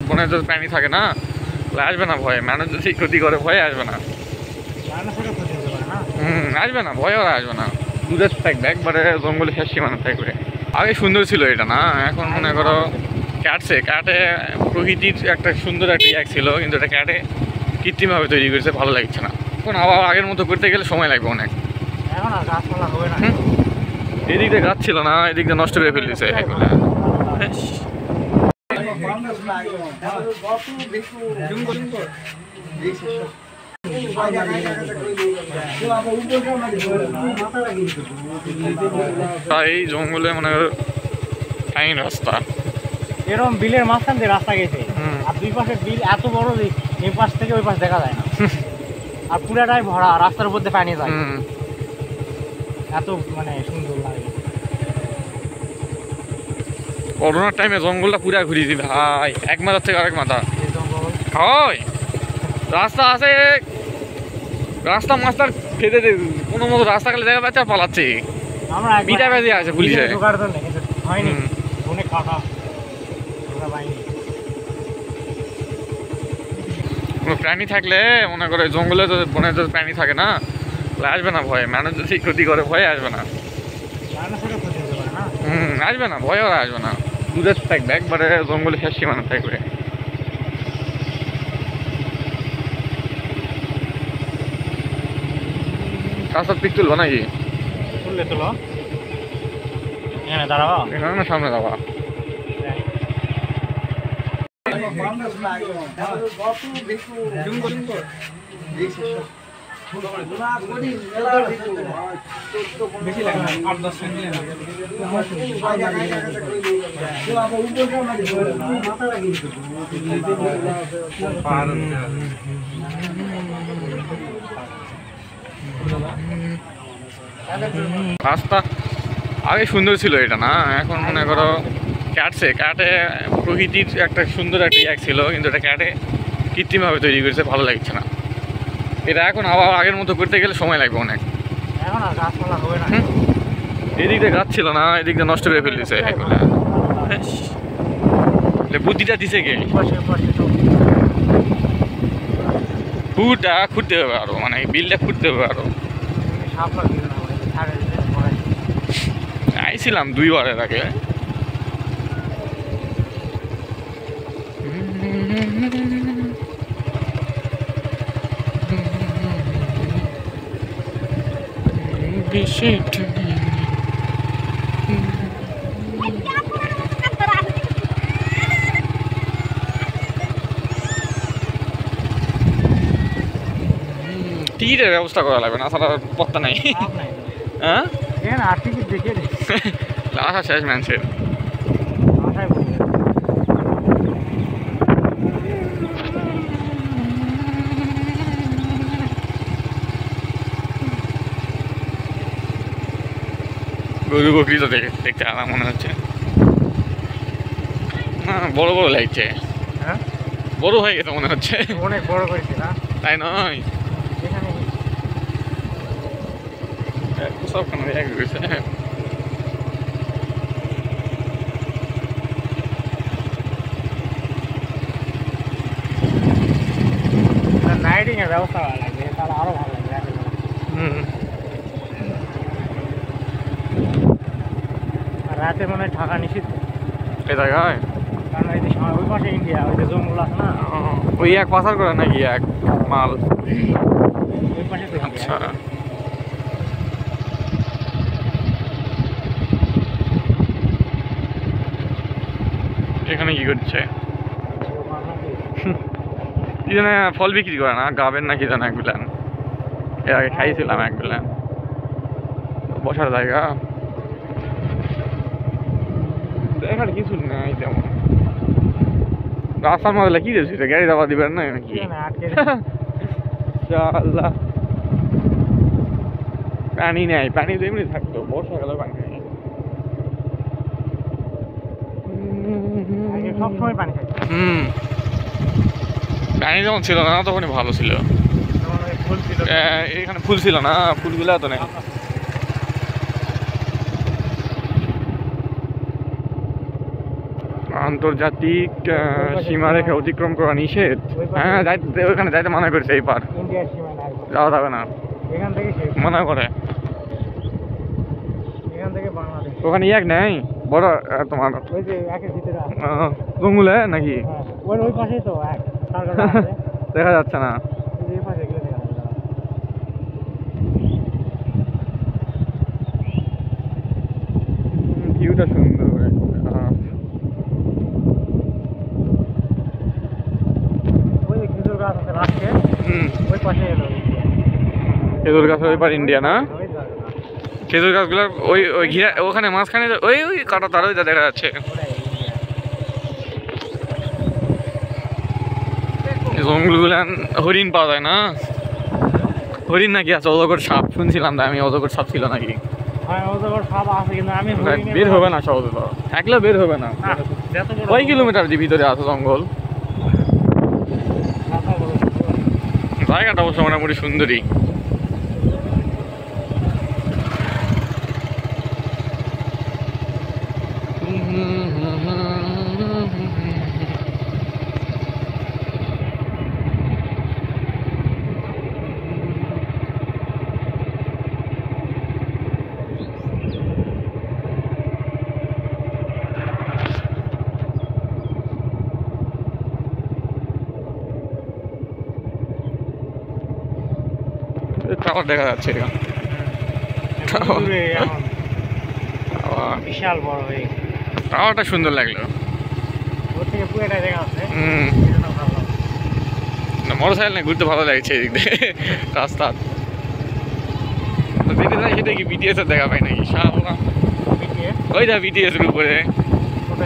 বনে তো প্রাণী থাকে না, আসবে না ভয়ে, মানুষ যদি ক্ষতি করে ভয়ে আসবে না। আসবে না, ভয়ে ওরা আসবে না, দূরে থাকবে, একবারে জঙ্গলে শেষ সীমানা থাকবে। আগে সুন্দর ছিল এটা না, এখন মনে করো কাটে প্রকৃতির একটা সুন্দর একটা ইয়ে ছিল, কিন্তু এটা কাটে কৃত্রিমভাবে তৈরি করেছে, ভালো লাগছে না। এখন আবার আগের মতো করতে গেলে সময় লাগবে অনেক। এদিক দিয়ে গাছ ছিল না, এদিক দিয়ে নষ্ট করে ফেলতেছে এগুলো। এই জঙ্গলে মানে ফাইন রাস্তা, এরকম বিলের মাঝখান দিয়ে রাস্তা গেছে, আর দুই পাশে বিল এত বড় যে এই পাশ থেকে ওই পাশ দেখা যায় না, আর পুরাটাই ভরা, রাস্তার উপর দিয়ে পানি যায়, এত মানে সুন্দর লাগে। করোনার টাইমে জঙ্গলটা পুরা ঘুরিয়েছি ভাই, এক মাথার থেকে আরেক মাথা। হয় রাস্তা আছে, রাস্তা মাস্টার খেতে কোনো মতো রাস্তা গেলে দেখা যাচ্ছে আর পালাচ্ছে, আমরা বিটা বেজে আছে পুলিশে ঢোকার জন্য, কিন্তু হয়নি, অনেক কাকা কোনো প্রাণী থাকলে মনে করে জঙ্গলে তো বনে তো প্রাণী থাকে না, আসবে না ভয়ে, মানুষ যদি ক্ষতি করে ভয়ে আসবে না। আসবে না, ভয়ে ওরা আসবে না, দূরে থাকবে, একবারে জঙ্গলে শেষ সীমানা থাকবে। রাস্তার পিক তুলবো নাকি? তুললে তোলো, এখানে দাঁড়াবো, এখানে না সামনে যাবা। রাস্তা আগে সুন্দর ছিল এটা না, এখন মনে করো কাটে প্রকৃতির একটা সুন্দর একটা ইয়ে ছিল, কিন্তু এটা কাটে কৃত্রিমভাবে তৈরি করেছে, ভালো লাগছে না। এটা এখন আবার আগের মতো করতে গেলে সময় লাগবে অনেক। এদিক দিয়ে গাছ ছিল না, এদিক দিয়ে নষ্ট করে ফেলতেছে এগুলো। বুদ্ধিটা দিছে কে? ফুটটা খুঁড়তে হবে আরো, মানে বিলটা খুঁড়তে হবে আরো। আইছিলাম 2 বারের আগে। টিকিটের ব্যবস্থা করা লাগবে না, আসলে পত্তা নাই। হ্যাঁ আসা শেষ মানুষের। গরু বকরি তো দেখতে আরাম মনে হচ্ছে, বড় বড় লাগছে, বড় হয়ে গেছে মনে হচ্ছে, অনেক বড় করেছে না, তাই নয়? সবখানে এক রয়েছে। লাইটিং এর ব্যবস্থা ভালো লাগবে, তাহলে আরো ভালো লাগবে। রাতে মনে হয় থাকা নিষিদ্ধ এই জায়গায়, কারণ এই যে ওই পাশে ইন্ডিয়া, ওই যে জঙ্গল আছে না, ওই এক পাচার করে নাকি এক মাল, ওই পাশে তো। আচ্ছা এখানে কি করছে? কি জানে ফল বিক্রি করে না, গাবেন নাকি জানে এক বিলান, এর আগে খাইছিলাম এক বিলান। বসার জায়গা দেখার কিছু নাই তেমন, রাস্তার মধ্যে কি দিয়েছি গাড়ি দাবা দিবেন না নাকি? পানি নেই, পানি তো এমনি থাকতো, বর্ষাকালে পানি নেই, সবসময় পানি থাকে। পানি যখন ছিল না তখনই ভালো ছিল, এখানে ফুল ছিল না, ফুলগুলো তো নেই। আন্তর্জাতিক সীমারেখা অতিক্রম করা নিষেধ। হ্যাঁ, ওইখানে যাইতে মানা করছে, এই পার ইন্ডিয়ার সীমানা একবার। যাওয়া যাবে না, এখান থেকে শেষ। মানা করে। এখান থেকে বাংলাদেশ। ওখানে এক নেই বড় তোমার ওই যে একের ভিতরে আছে। জঙ্গলে নাকি? হ্যাঁ, ওই পাশেই তো এক সার্কেল আছে। দেখা যাচ্ছে না। এই পাশে গেলে দেখা যাবে। ভিউটা সুন্দর। ওই যে খেজুর গাছ আছে রাস্তে, ওই পাশে এলো। খেজুর গাছ ওই পার ইন্ডিয়া না? ওই জায়গা। খেজুর গাছগুলো ওই ওই ঘিরা ওখানে মাঝখানে ওই ওই কাটা তার ওইটা দেখা যাচ্ছে। জঙ্গলগুলো হরিণ পাওয়া যায় না? হরিণ নাকি আছে? অজগর সাপ শুনছিলাম, আমি অজগর সাপ ছিল নাকি? হ্যাঁ, অজগর সাপ আছে কিন্তু আমি বের হবে না সহজে, তো একলা বের হবে না। কয় কিলোমিটার ভিতরে আছে জঙ্গল? জায়গাটা অবশ্য মোটামুটি সুন্দরী। টাওয়ার দেখা যাচ্ছে এখানে। বিশাল বড় হয়ে টাওয়ারটা সুন্দর লাগলো। ওর থেকে পুরোটা দেখা যাচ্ছে। মোটর সাইকেল নিয়ে ঘুরতে ভালো লাগছে এদিক দিয়ে রাস্তা। যেতে যাই সেটা কি বিটিএস এর দেখা পাই নাকি? ওই যা বিটিএস এর উপরে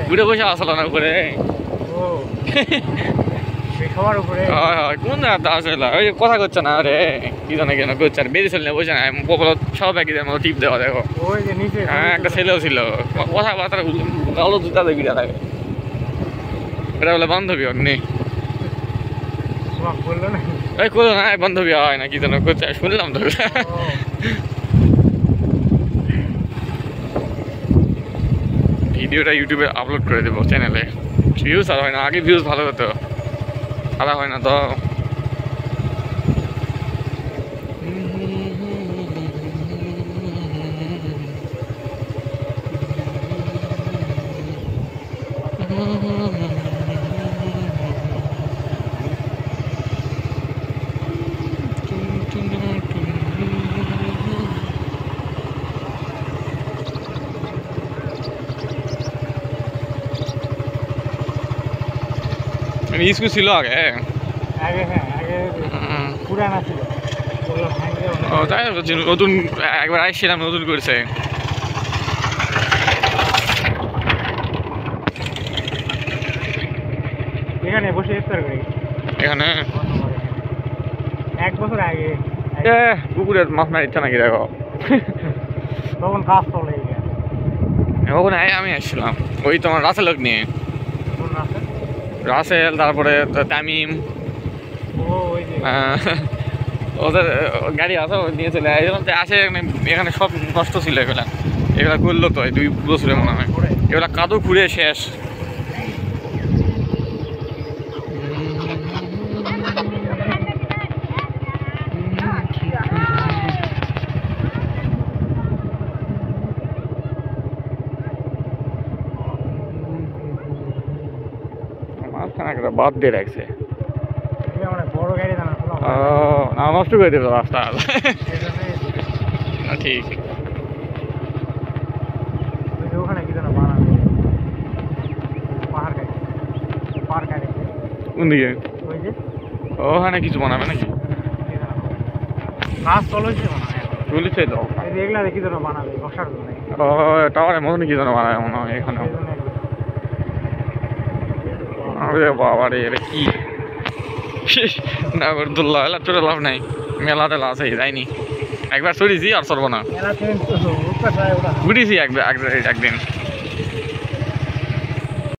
ঘুরে বসে আসলো না উপরে। কোন আসলে ওই কথা করছে না রে, কি জানে কেন করছে, আর বেরিয়ে চলে বসে না সব একই টিপ দেওয়া। দেখো হ্যাঁ, একটা ছেলেও ছিল, কথাবার্তা গালো জুতা দেখবি থাকে। এটা বলে বান্ধবী অগ্নি ওই করলো না, বান্ধবী হয় না কি যেন করছে, শুনলাম তো। ভিডিওটা ইউটিউবে আপলোড করে দেবো চ্যানেলে। ভিউজ আর হয় না, আগে ভিউজ ভালো হতো, খারাপ হয় না তো। স্কুল ছিল আগে? পুরানা ছিল। ও তাই নতুন একবার আসছিলাম, নতুন করছে। এখানে বসে ইফতার করি এখানে 1 বছর আগে। পুকুরের মাছ মারার ইচ্ছা নাকি? দেখো তখন কাজ চলে ওখানে আমি আসছিলাম ওই তোমার রাসেলক নিয়ে। রাসেল, তারপরে তামিম, ওদের গাড়ি আছে নিয়ে চলে আসে। এখানে সব নষ্ট ছিল এগুলা, এগুলা করলো তো 2 বছরে মনে হয়। এগুলা কাদো ঘুরে শেষ। বাদ দিয়ে রাখছে, নষ্ট করে দেবে রাস্তা। ঠিক কোন দিকে? ওখানে কিছু বানাবে নাকি? চলেছে তো টাওয়ারের মতন কি যেন বানাবে মনে হয় এখানে। আরে বাবা রে, এটা কি নাগরদোল্লা? এলা চড়ে লাভ নাই, মেলা টেলা আছে, যাইনি। একবার চড়িছি আর চড়বো না, ঘুরেছি একদিন।